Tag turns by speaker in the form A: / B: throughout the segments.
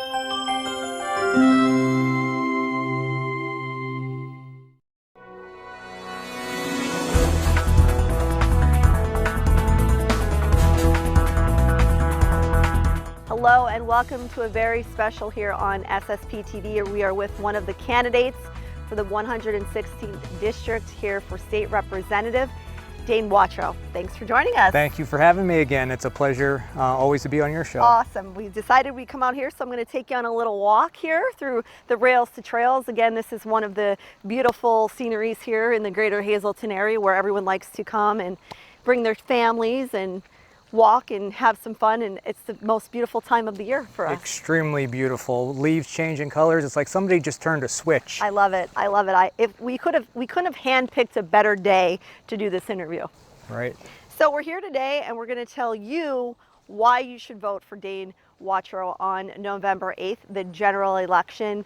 A: Hello and welcome to a very special here on SSPTV. We are with one of the candidates for the 116th District here for State Representative, Dane Watro. Thanks for joining us.
B: Thank you for having me again. It's a pleasure always to be on your show.
A: Awesome. We decided we'd come out here, so I'm going to take you on a little walk here through the rails to trails. Again, this is one of the beautiful sceneries here in the greater Hazleton area where everyone likes to come and bring their families and walk and have some fun, and it's the most beautiful time of the year for us.
B: Extremely beautiful. Leaves changing colors. It's like somebody just turned a switch.
A: I love it. I love it. If we couldn't have handpicked a better day to do this interview.
B: Right.
A: So we're here today and we're going to tell you why you should vote for Dane Watro on November 8th, the general election.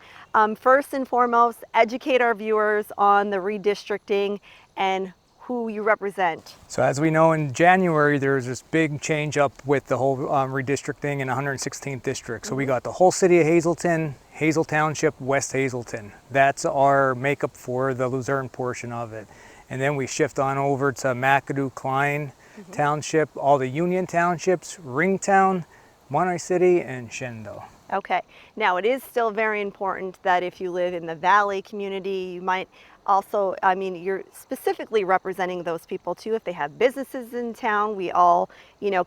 A: First and foremost, educate our viewers on the redistricting and who you represent.
B: So as we know, in January there's this big change up with the whole redistricting in 116th district. So we got the whole city of Hazleton, Hazel Township, West Hazleton. That's our makeup for the Luzerne portion of it. And then we shift on over to McAdoo, Klein Township, all the Union Townships, Ringtown, Monterey City, and Shendo.
A: Okay. Now it is still very important that if you live in the Valley community, you might also, I mean, you're specifically representing those people too. If they have businesses in town, we all,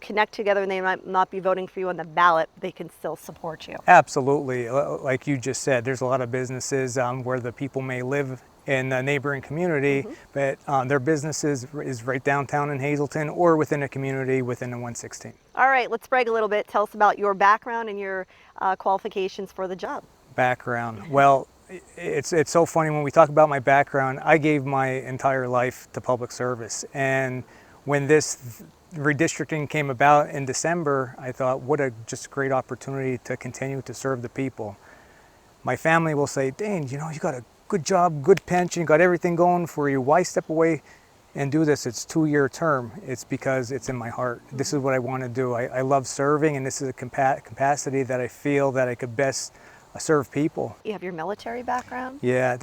A: connect together, and they might not be voting for you on the ballot, they can still support you.
B: Absolutely. Like you just said, there's a lot of businesses where the people may live in a neighboring community, but their businesses is right downtown in Hazleton or within a community within the 116.
A: All right, let's brag a little bit. Tell us about your background and your qualifications for the job.
B: Background. Well, it's so funny when we talk about my background. I gave my entire life to public service, and when this redistricting came about in December, I thought, what a just great opportunity to continue to serve the people. My family will say, Dane, you got a good job, good pension, you got everything going for you. Why step away and do this? It's a 2-year term. It's because it's in my heart. This is what I want to do. I love serving, and this is a capacity that I feel that I could best serve people.
A: You have your military background?
B: Yeah,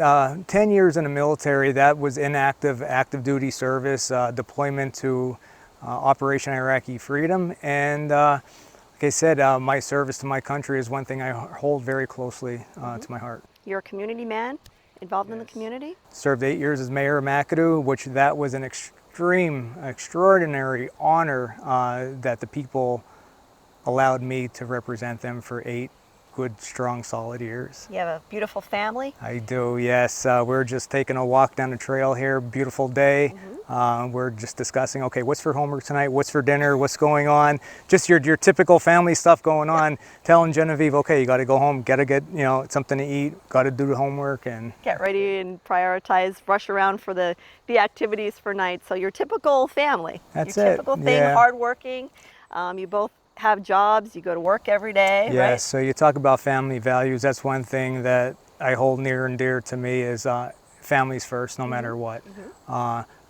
B: 10 years in the military. That was inactive, active duty service, deployment to Operation Iraqi Freedom. And like I said, my service to my country is one thing I hold very closely to my heart.
A: You're a community man, involved in the community?
B: Served 8 years as mayor of McAdoo, which that was an extraordinary honor that the people allowed me to represent them for 8 good, strong, solid years.
A: You have a beautiful family?
B: I do, yes. We're just taking a walk down the trail here, beautiful day. We're just discussing, okay, what's for homework tonight? What's for dinner? What's going on? Just your typical family stuff going on. Telling Genevieve, okay, you got to go home, got to get something to eat, got to do the homework, and
A: get ready and prioritize, rush around for the activities for night. So your typical family.
B: That's
A: your
B: it.
A: Typical thing,
B: yeah.
A: Hardworking. You both have jobs, you go to work every day,
B: yes,
A: right?
B: So you talk about family values. That's one thing that I hold near and dear to me is families first, no matter what.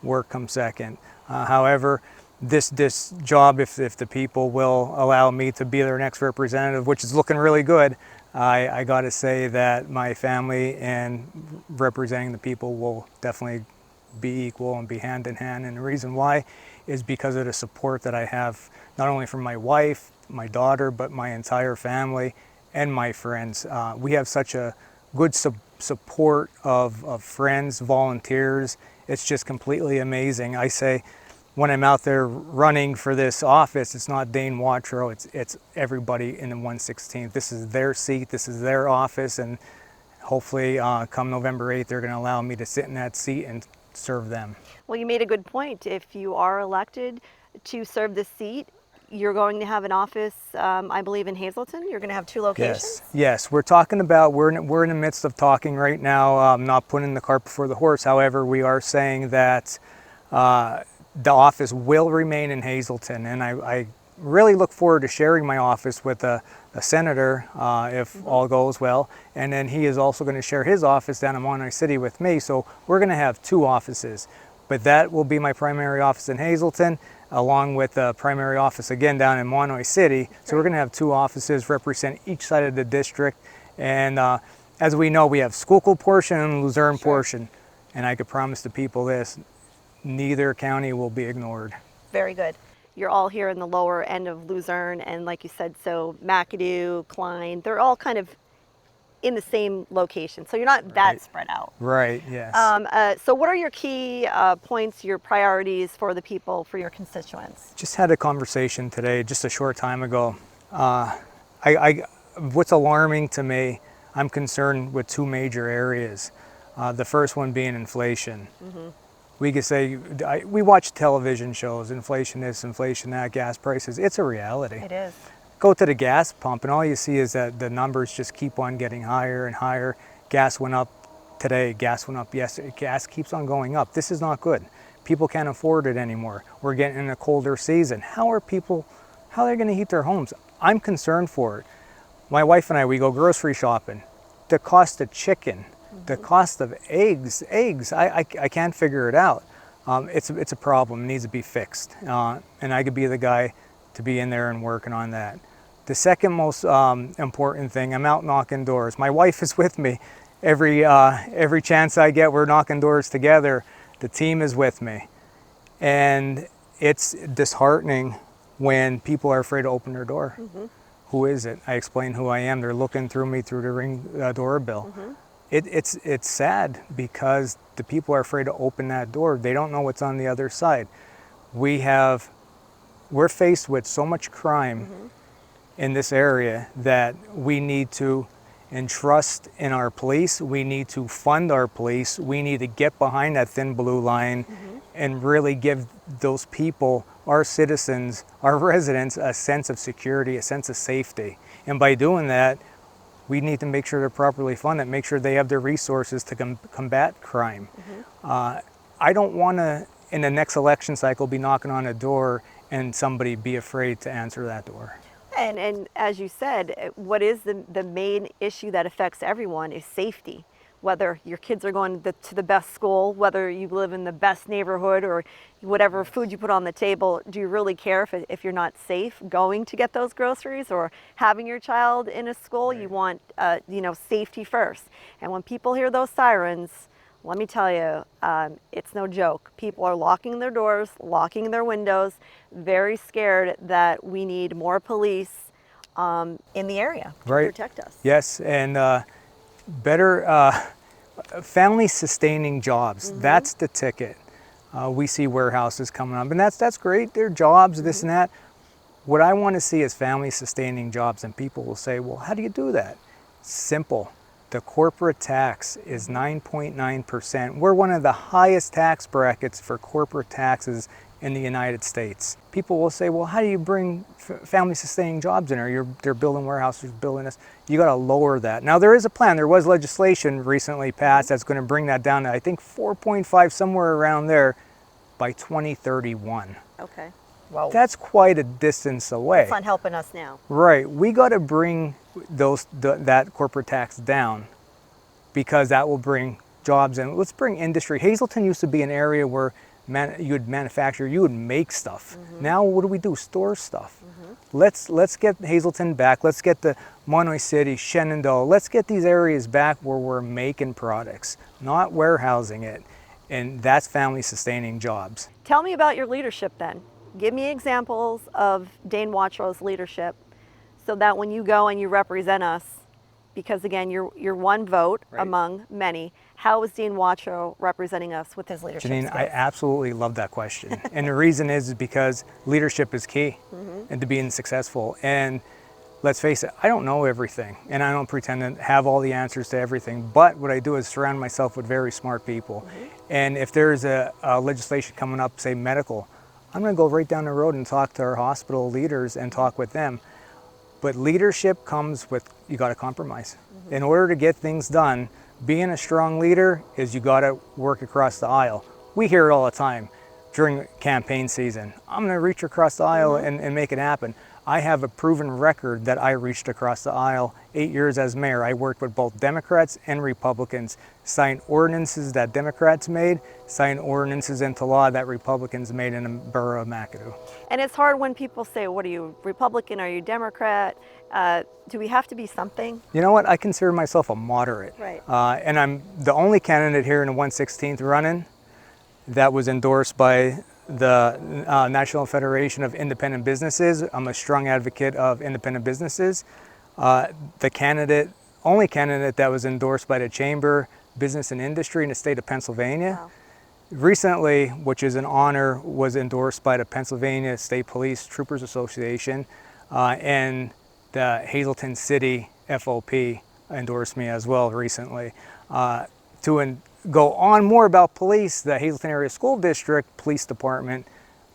B: Work comes second. However, this job, if the people will allow me to be their next representative, which is looking really good, I got to say that my family and representing the people will definitely be equal and be hand in hand. And the reason why is because of the support that I have, not only from my wife, my daughter, but my entire family and my friends. We have such a good support of friends, volunteers. It's just completely amazing. I say, when I'm out there running for this office, it's not Dane Watro, it's everybody in the 116th. This is their seat, this is their office, and hopefully come November 8th, they're going to allow me to sit in that seat and serve them.
A: Well, you made a good point. If you are elected to serve this seat, you're going to have an office, I believe, in Hazleton. You're going to have 2 locations.
B: Yes. We're talking about, we're in the midst of talking right now, not putting the cart before the horse. However, we are saying that the office will remain in Hazleton, and I really look forward to sharing my office with a senator if all goes well, and then he is also going to share his office down in Monterey City with me. So we're going to have 2 offices, but that will be my primary office in Hazleton. along with the primary office again down in Monoy City. So we're going to have 2 offices represent each side of the district. And as we know, we have Schuylkill portion and Luzerne portion. And I could promise the people this, neither county will be ignored.
A: Very good. You're all here in the lower end of Luzerne, and like you said, so McAdoo, Klein, they're all kind of in the same location. So you're not that spread out.
B: Right, yes.
A: So what are your key points, your priorities for the people, for your constituents?
B: Just had a conversation today, just a short time ago. What's alarming to me, I'm concerned with 2 major areas. The first one being inflation. We could say, we watch television shows, inflation this, inflation that, gas prices. It's a reality.
A: It is.
B: Go to the gas pump and all you see is that the numbers just keep on getting higher and higher. Gas went up today, gas went up yesterday, gas keeps on going up. This is not good. People can't afford it anymore. We're getting in a colder season. How are they going to heat their homes? I'm concerned for it. My wife and I, we go grocery shopping. The cost of chicken, the cost of eggs, I can't figure it out. It's a problem, it needs to be fixed. And I could be the guy to be in there and working on that. The second most important thing, I'm out knocking doors. My wife is with me. Every chance I get, we're knocking doors together. The team is with me. And it's disheartening when people are afraid to open their door. Who is it? I explain who I am. They're looking through me through the Ring doorbell. It's sad because the people are afraid to open that door. They don't know what's on the other side. We're faced with so much crime in this area that we need to entrust in our police. We need to fund our police. We need to get behind that thin blue line and really give those people, our citizens, our residents, a sense of security, a sense of safety. And by doing that, we need to make sure they're properly funded, make sure they have the resources to combat crime. I don't want to, in the next election cycle, be knocking on a door and somebody be afraid to answer that door.
A: And as you said, what is the main issue that affects everyone is safety. Whether your kids are going to the best school, whether you live in the best neighborhood, or whatever food you put on the table, do you really care if you're not safe going to get those groceries or having your child in a school? You want safety first. And when people hear those sirens, let me tell you, it's no joke. People are locking their doors, locking their windows, very scared that we need more police in the area to protect us.
B: Yes, and better family-sustaining jobs. That's the ticket. We see warehouses coming up, and that's great. They're jobs, this and that. What I want to see is family-sustaining jobs, and people will say, well, how do you do that? Simple. The corporate tax is 9.9%. We're one of the highest tax brackets for corporate taxes in the United States. People will say, well, how do you bring family-sustaining jobs in there? They're building warehouses, building this. You got to lower that. Now, there is a plan. There was legislation recently passed that's going to bring that down to, I think, 4.5, somewhere around there, by 2031.
A: Okay. Wow.
B: That's quite a distance away.
A: It's not helping us now.
B: Right. We got to bring that corporate tax down because that will bring jobs in. Let's bring industry. Hazleton used to be an area where you would manufacture, you would make stuff. Now what do? Store stuff. Let's get Hazleton back. Let's get the Monoy City, Shenandoah. Let's get these areas back where we're making products, not warehousing it. And that's family sustaining jobs.
A: Tell me about your leadership then. Give me examples of Dane Watro's leadership so that when you go and you represent us, because again, you're one vote among many, how is Dane Watro representing us with his leadership
B: Jeannine,
A: skills?
B: I absolutely love that question. And the reason is because leadership is key and to being successful. And let's face it, I don't know everything and I don't pretend to have all the answers to everything, but what I do is surround myself with very smart people. And if there's a legislation coming up, say medical, I'm going to go right down the road and talk to our hospital leaders and talk with them. But leadership comes with, you got to compromise. In order to get things done, being a strong leader is you got to work across the aisle. We hear it all the time during campaign season. I'm going to reach across the aisle and make it happen. I have a proven record that I reached across the aisle. 8 years as mayor, I worked with both Democrats and Republicans, signed ordinances that Democrats made, signed ordinances into law that Republicans made in the borough of McAdoo.
A: And it's hard when people say, what are you, Republican, are you Democrat? Do we have to be something?
B: You know what? I consider myself a moderate.
A: Right.
B: And I'm the only candidate here in the 116th running that was endorsed by the National Federation of Independent Businesses. I'm a strong advocate of independent businesses. The only candidate that was endorsed by the Chamber, Business and Industry in the state of Pennsylvania.
A: Wow.
B: Recently, which is an honor, was endorsed by the Pennsylvania State Police Troopers Association, and the Hazleton City FOP endorsed me as well recently. Go on more about police, the Hazleton Area School District Police Department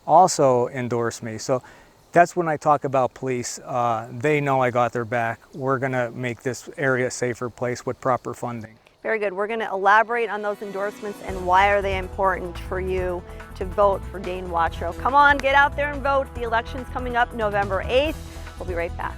B: also endorsed me. So that's when I talk about police. They know I got their back. We're gonna make this area a safer place with proper funding.
A: Very good. We're going to elaborate on those endorsements and why are they important for you to vote for Dane Watro. Come on, get out there and vote. The election's coming up November 8th. We'll be right back.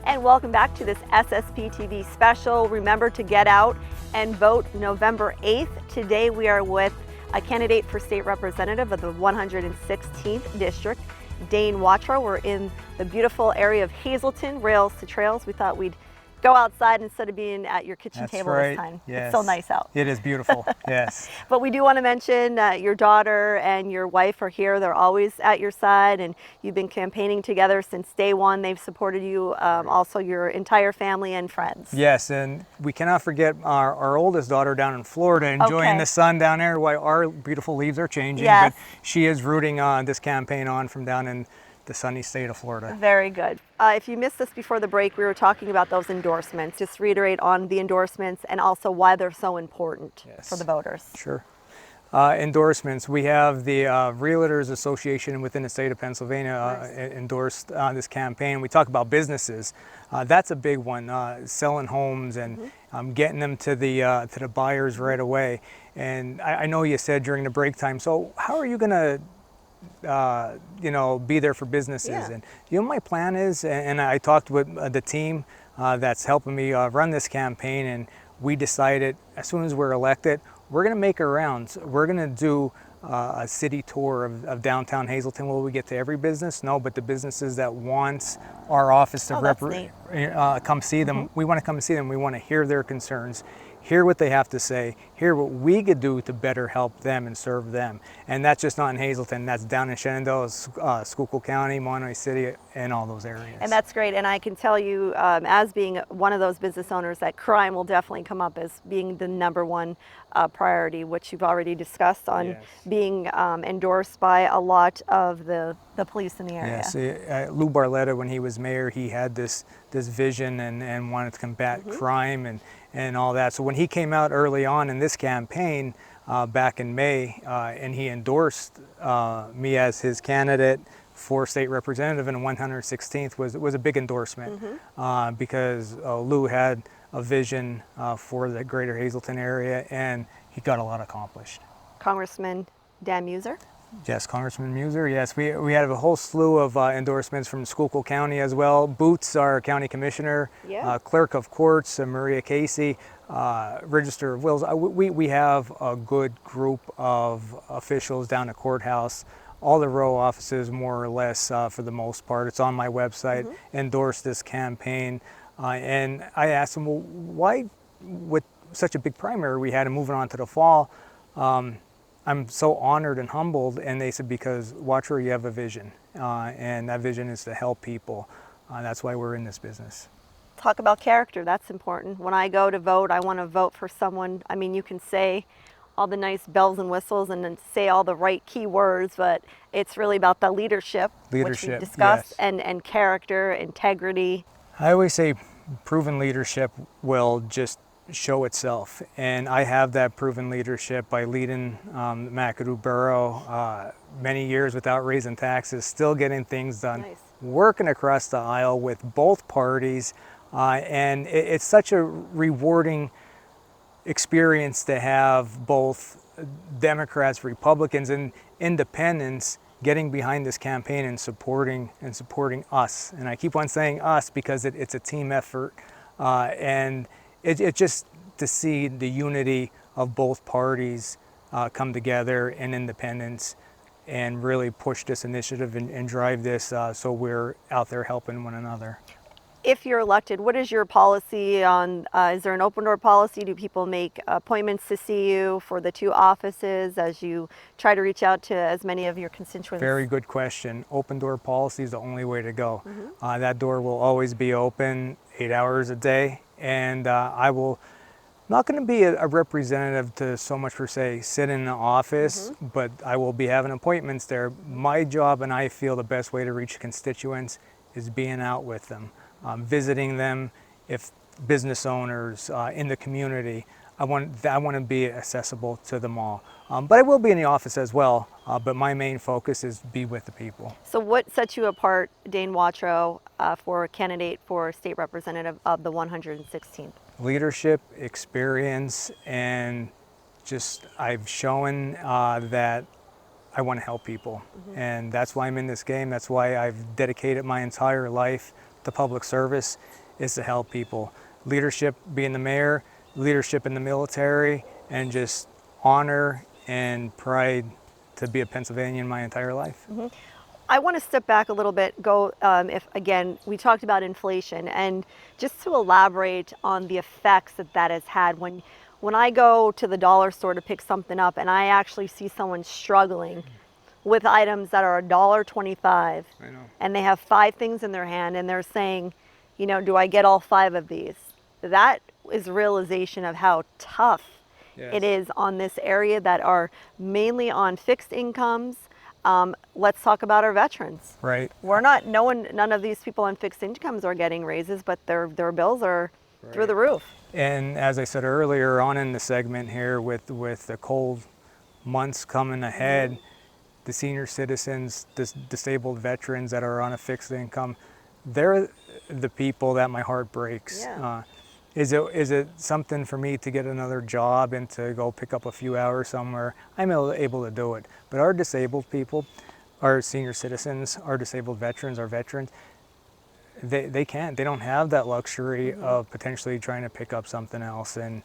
A: And welcome back to this SSPTV special. Remember to get out and vote November 8th. Today we are with a candidate for state representative of the 116th district, Dane Watro. We're in the beautiful area of Hazleton, rails to trails. We thought we'd go outside instead of being at your kitchen table
B: right.
A: this time.
B: Yes.
A: It's so nice out.
B: It is beautiful, yes.
A: But we do want to mention your daughter and your wife are here. They're always at your side, and you've been campaigning together since day one. They've supported you, also your entire family and friends.
B: Yes, and we cannot forget our oldest daughter down in Florida, enjoying the sun down there while our beautiful leaves are changing.
A: Yes.
B: But she is rooting this campaign on from down in the sunny state of Florida.
A: Very good. If you missed this before the break, we were talking about those endorsements. Just reiterate on the endorsements and also why they're so important for the voters.
B: Sure. Endorsements. We have the Realtors Association within the state of Pennsylvania endorsed this campaign. We talk about businesses. That's a big one. Selling homes and getting them to the buyers right away. And I know you said during the break time, so how are you going to be there for businesses?
A: Yeah.
B: And my plan is, and I talked with the team that's helping me run this campaign, and we decided as soon as we're elected, we're going to make our rounds. We're going to do a city tour of downtown Hazleton. Will we get to every business? No, but the businesses that want our office to come see them, we want to come see them. We want to hear their concerns, hear what they have to say, hear what we could do to better help them and serve them. And that's just not in Hazleton, that's down in Shenandoah, Schuylkill County, Monterey City, and all those areas.
A: And that's great. And I can tell you, as being one of those business owners, that crime will definitely come up as being the #1 priority, which you've already discussed on being endorsed by a lot of the police in the area.
B: Yes, Lou Barletta, when he was mayor, he had this vision and wanted to combat crime and all that. So when he came out early on in this campaign back in May, and he endorsed me as his candidate for state representative in the 116th, was a big endorsement because Lou had a vision for the greater Hazleton area, and he got a lot accomplished.
A: Congressman Dan Muser?
B: Yes, Congressman Muser. Yes, we had a whole slew of endorsements from Schuylkill County as well. Boots, our county commissioner, clerk of courts, Maria Casey, register of wills. We have a good group of officials down at courthouse. All the row offices, more or less, for the most part. It's on my website. Endorsed this campaign, and I asked them, well, why, with such a big primary we had, and moving on to the fall, I'm so honored and humbled, and they said, because Wachro, you have a vision, and that vision is to help people. That's why we're in this business.
A: Talk about character, that's important. When I go to vote, I want to vote for someone, I mean, you can say all the nice bells and whistles and then say all the right key words, but it's really about the leadership which we discussed, and character, integrity. I
B: always say proven leadership will just show itself, and I have that proven leadership by leading McAdoo Borough many years without raising taxes, still getting things done, working across the aisle with both parties, and it's such a rewarding experience to have both Democrats, Republicans, and independents getting behind this campaign and supporting us. And I keep on saying us because it's a team effort, and it just to see the unity of both parties come together and independence and really push this initiative and drive this so we're out there helping one another.
A: If you're elected, what is your policy on, is there an open door policy? Do people make appointments to see you for the 2 offices as you try to reach out to as many of your constituents?
B: Very good question. Open door policy is the only way to go. That door will always be open 8 hours a day, and I will not going to be a representative to so much per se sit in the office, but I will be having appointments there. My job, and I feel the best way to reach constituents, is being out with them, visiting them. If business owners in the community, I want to be accessible to them all. But I will be in the office as well. But my main focus is be with the people.
A: So what sets you apart, Dane Watro, for a candidate for state representative of the 116th?
B: Leadership, experience, and just I've shown that I want to help people. And that's why I'm in this game. That's why I've dedicated my entire life to public service, is to help people. Leadership, being the mayor, leadership in the military, and just honor and pride to be a Pennsylvanian my entire life.
A: I want to step back a little bit, if again, we talked about inflation, and just to elaborate on the effects that has had. When I go to the dollar store to pick something up and I actually see someone struggling with items that are $1.25, and they have 5 things in their hand and they're saying, you know, do I get all 5 of these? That is realization of how tough it is on this area that are mainly on fixed incomes. Let's talk about our veterans.
B: Right.
A: None of these people on fixed incomes are getting raises, but their bills are through the roof.
B: And as I said earlier on in the segment here, with the cold months coming ahead, the senior citizens, the disabled veterans that are on a fixed income, they're the people that my heart breaks. Is it something for me to get another job and to go pick up a few hours somewhere? I'm able to do it. But our disabled people, our senior citizens, our disabled veterans, our veterans, they can't. They don't have that luxury of potentially trying to pick up something else and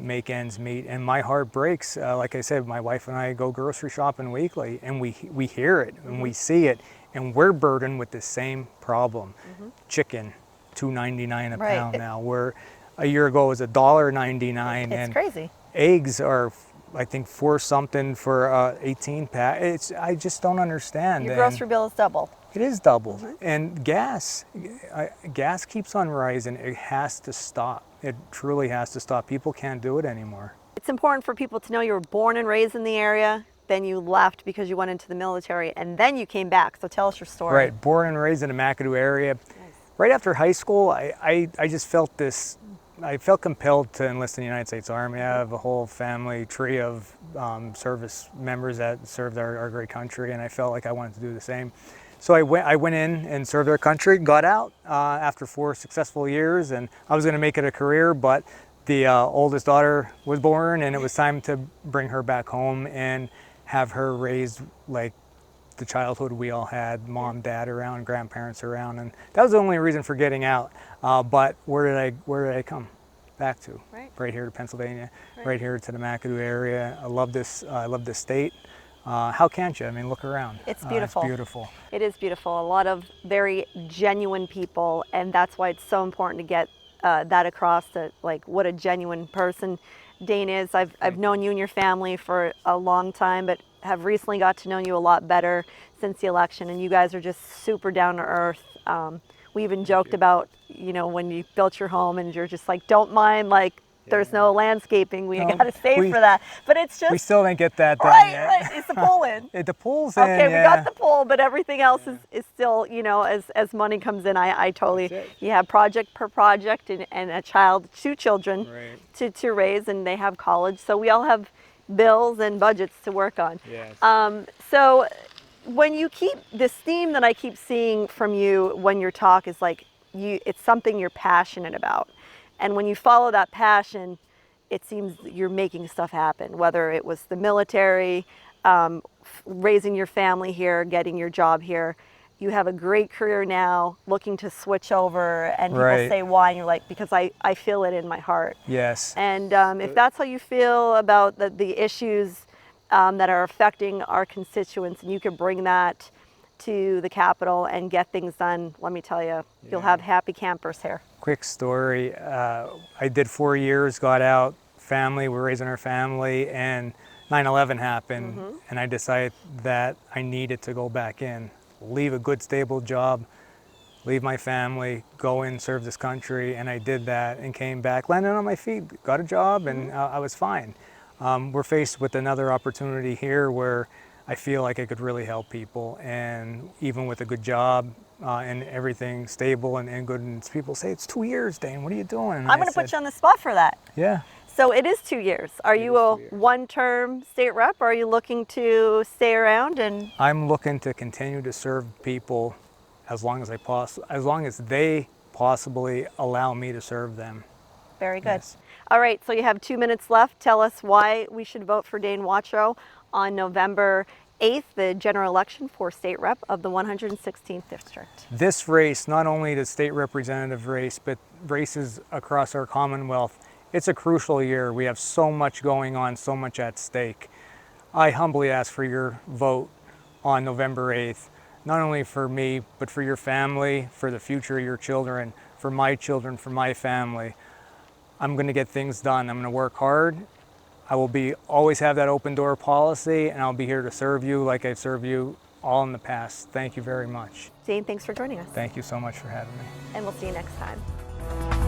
B: make ends meet. And my heart breaks. Like I said, my wife and I go grocery shopping weekly, and we hear it and we see it, and we're burdened with the same problem. Chicken, $2.99 a pound now. Where a year ago it was $1.99.
A: It's crazy.
B: Eggs are, I think, $4 something for 18 pack. I just don't understand.
A: Your grocery bill is double.
B: It is double. And gas keeps on rising. It has to stop. It truly has to stop. People can't do it anymore.
A: It's important for people to know you were born and raised in the area, then you left because you went into the military, and then you came back. So tell us your story.
B: Right, born and raised in the McAdoo area. Right after high school, I just felt this, I felt compelled to enlist in the United States Army. I have a whole family tree of service members that served our great country, and I felt like I wanted to do the same. So I went in and served our country, got out after 4 successful years, and I was going to make it a career, but the oldest daughter was born, and it was time to bring her back home and have her raised like the childhood we all had, mom, dad around, grandparents around, and that was the only reason for getting out. But where did I come back to? Right here to Pennsylvania, right here to the McAdoo area. I love this state. How can't you? I mean, look around.
A: It's beautiful.
B: It's beautiful.
A: It is beautiful. A lot of very genuine people, and that's why it's so important to get that across, that like what a genuine person Dane is. I've known you and your family for a long time, but have recently got to know you a lot better since the election, and you guys are just super down to earth. We even joked about, you know, when you built your home and you're just like, don't mind, like, there's no landscaping, we got to save for that. But it's just...
B: We still didn't get that done yet.
A: Right, it's the pool in.
B: The pool's in,
A: okay, we got the pool, but everything else is still, you know, as money comes in, I totally... You have project per project and a child, 2 children to raise, and they have college. So we all have bills and budgets to work on. So when you keep... This theme that I keep seeing from you when your talk is like, it's something you're passionate about. And when you follow that passion, it seems you're making stuff happen, whether it was the military, raising your family here, getting your job here. You have a great career now, looking to switch over, and people
B: Right.
A: say why, and you're like, because I feel it in my heart.
B: Yes.
A: And if that's how you feel about the issues that are affecting our constituents, and you can bring that to the Capitol and get things done, let me tell you, you'll have happy campers here.
B: Quick story, I did 4 years, got out, family, we're raising our family, and 9/11 happened, and I decided that I needed to go back in, leave a good stable job, leave my family, go in, serve this country, and I did that and came back, landed on my feet, got a job, and I was fine. We're faced with another opportunity here where I feel like I could really help people, and even with a good job and everything stable and good, and people say, it's 2 years, Dane, what are you doing? And
A: I'm going to put you on the spot for that.
B: Yeah.
A: So it is 2 years. Are you a one-term state rep, or are you looking to stay around? And
B: I'm looking to continue to serve people as long as they possibly allow me to serve them.
A: very good.
B: Yes.
A: All right, so you have 2 minutes left. Tell us why we should vote for Dane Watro on November 8th, the general election for state rep of the 116th district.
B: This race, not only the state representative race, but races across our Commonwealth, it's a crucial year. We have so much going on, so much at stake. I humbly ask for your vote on November 8th, not only for me, but for your family, for the future of your children, for my children, for my family. I'm going to get things done. I'm going to work hard. I will always have that open door policy, and I'll be here to serve you like I've served you all in the past. Thank you very much.
A: Dane, thanks for joining us.
B: Thank you so much for having me.
A: And we'll see you next time.